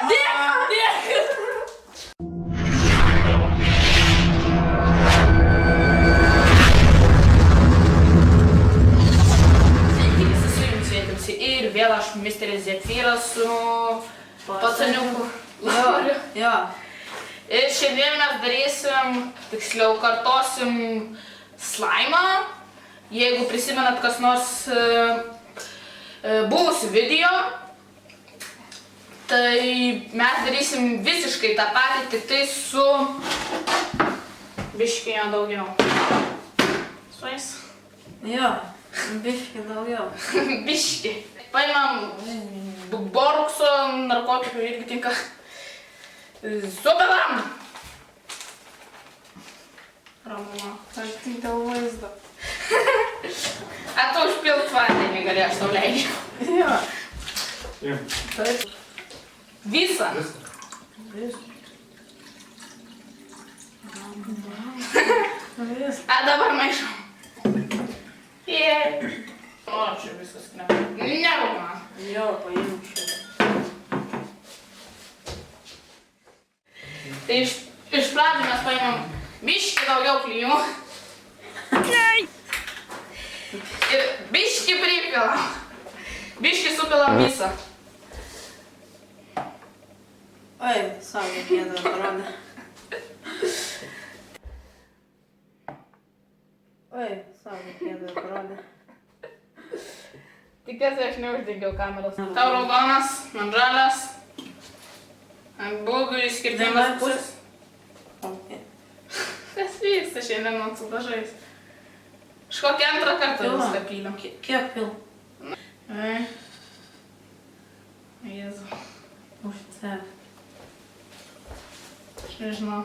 Dėk! Ir vėl aš misteris Zefyras su pacaniuku Lauriu. Jo. Ir šiandien mes darysim, tiksliau kartosim slaimą. Jeigu prisimenat kas nors buvusių video, tai mes darysim visiškai tą patį, tik tai su biškį jo daugiau. Su jais? Jo. Biškį daugiau. Biškį. Paimam borukso, narkotikų irgi tinka. Supilam! Ramuma. Aš tik dėl vaizdo. A tu užpilt vandenį gali, aš tau leidžiu. Jo. Taip. Visą? Visą. A dabar maišom. O, čia viskas knep. Nerūk man. Jo, paimk šitą. Tai iš pradžių mes paimam biškį daugiau klijų. Ir biškį pripilam. Biškį supilam visą. Oi, savo kėdą parodė. Oi, savo kėdą parodė. Tikiuosi, aš neuždengiau kameros. Tau raudonas, man žalias. Ant būdų iš skirtingos pusės. Kas vyksta šiandien man su dažais? Aš kokį antrą kartą viską pyliam. Kiek pil? Jėzu. Užsek. Aš nežinau.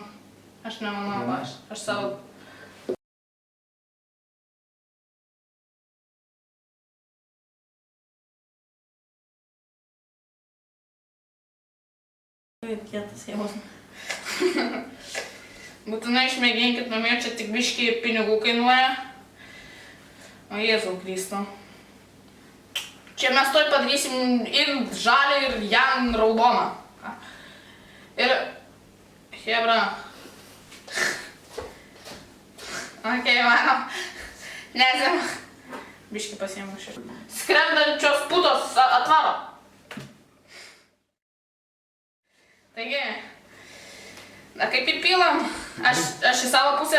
Aš nemanau, aš savo... Kietas jausmas. Būtinai išmėginkit namie, čia tik biškį pinigų kainuoja. O Jėzau Kristu. Čia mes toj padarysim ir žalį, ir jam raudoną. Ir... Hebra. Okei, manom. Nezim. Biškį pasiėmu šiek. Skrendančios putos atvaro. Taigi, na kaip įpilam, aš į savo pusę...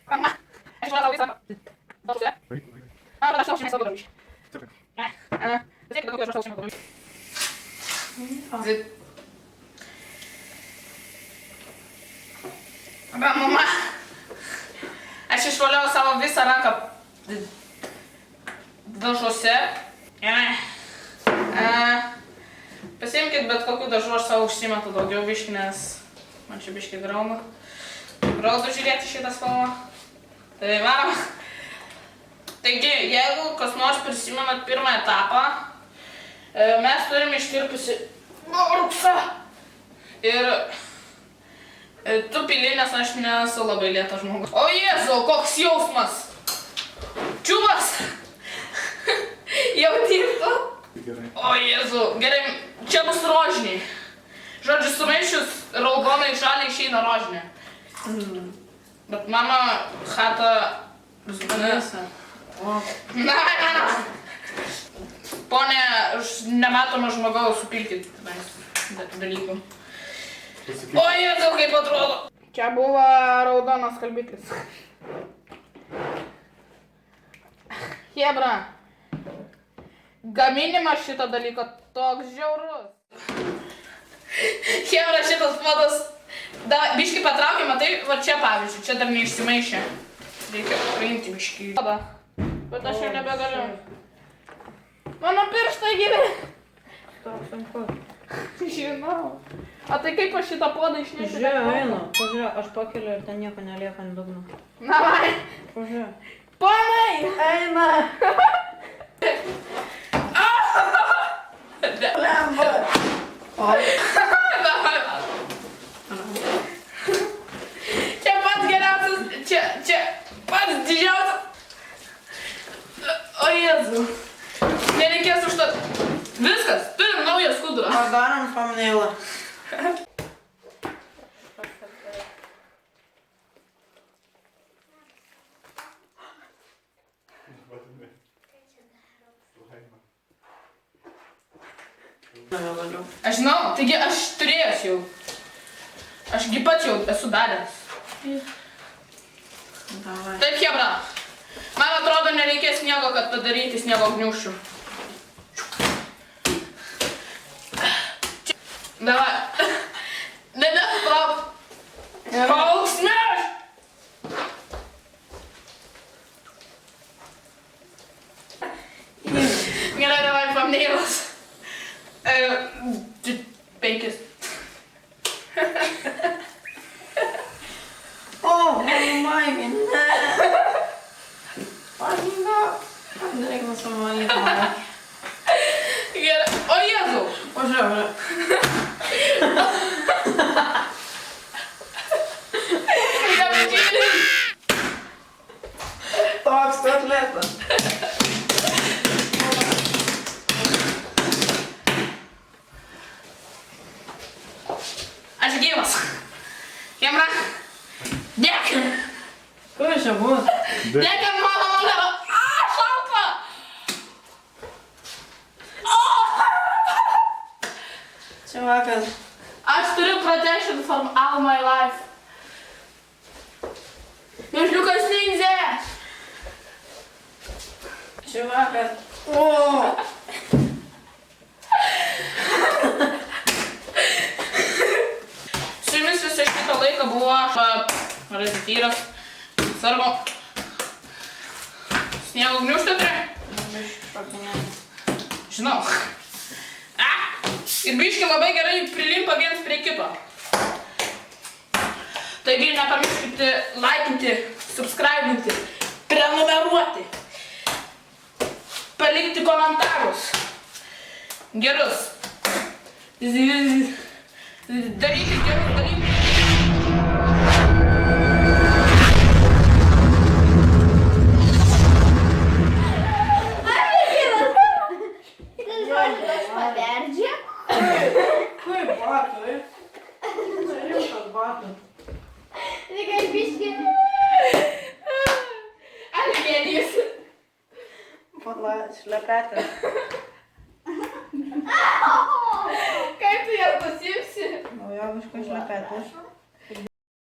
Aš matau visą... Pusę. Aš tau šiandien savo grąbiš. Pasiek, kad aš tau šiandien grąbiš. Ba, mama, aš išvaliau savo visą ranką dažuose. Pasiimkit bet kokių dažų, aš savo užsimetu daugiau biškį, nes man čia biškį grauna. Graudu žiūrėti šitą spalvą. Tai varom. Taigi, jeigu kas nors prisimenat pirmą etapą, mes turim ištirpusi boruksą. Ir tu pili, nes aš nesu labai lėtas žmogus. O Jėzau, koks jausmas! Čiubas! Jau tirptų? O Jėzau, gerai, čia bus rožiniai. Žodžiu, sumaišius raudonai žaliai išeina rožinė. Bet mano chata... Visą. Na. Pone, nematoma žmogaus, supilkit dalykų. O Jėzau, kaip atrodo. Čia buvo raudonas skalbiklis. Hebra. Gaminimas šito dalyko toks žiaurus. Hebra, šitas fotas, biškį patraukė, matai, va čia pavyzdžiui, čia dar neišsimaišė. Reikia paimti biškį. Bet aš jau nebegaliu. Mano pirštai gyvi. Toks sunku. Žinau. A tai kaip aš šitą podą išnešti? Pažiūrėjau, einu. Pažiūrėjau, aš pakeliu ir ten nieko nelieka ant dugno. Na, vai. Pažiūrėjau. Ponai! Eina! Lemba! Oi. Čia pats geriausias, čia pats didžiausias. O Jėzu. Nereikės už to. Viskas. thumbnailą. Aš žinau, taigi aš turėjęs jau. Ašgi pats jau esu daręs. Davai. Taip, Hebra. Man atrodo, nereikės sniego, kad padaryti sniego gniūžčių. Davai. Ne, palauk. Palauk, smeš! Gerai, davai, thumbnailas. 5. O, Maivė, ne. Aš ne. Daryk mūsų malį. Gerai. O Jėzau. Pažiūrėjau. Toks kotletas. Aš gyvas. Hebra. Dėk. Kur čia bus? Dėk ant mano nugarą. Šalta. Čia vakar. Aš turiu protection from all my life. Mėšliukas ninja. Čia vakar. O. Su jumis visą šitą laiką buvo Razityras. Sargo. Sniego gniūžtę turi? Žinau. Ir biški labai gerai prilimpa vienas prie kito. Taigi nepamirškite laikinti, subscribinti, prenumeruoti, palikti komentarus. Gerus. Darykit gerus dalykus. Paverdžia. Kaip batai? Rimtas batas. Tai kaip biški. Armėnijas. Patla šlepetė. Kaip tu jas pasiimsi? Naujoviškas šlepetės.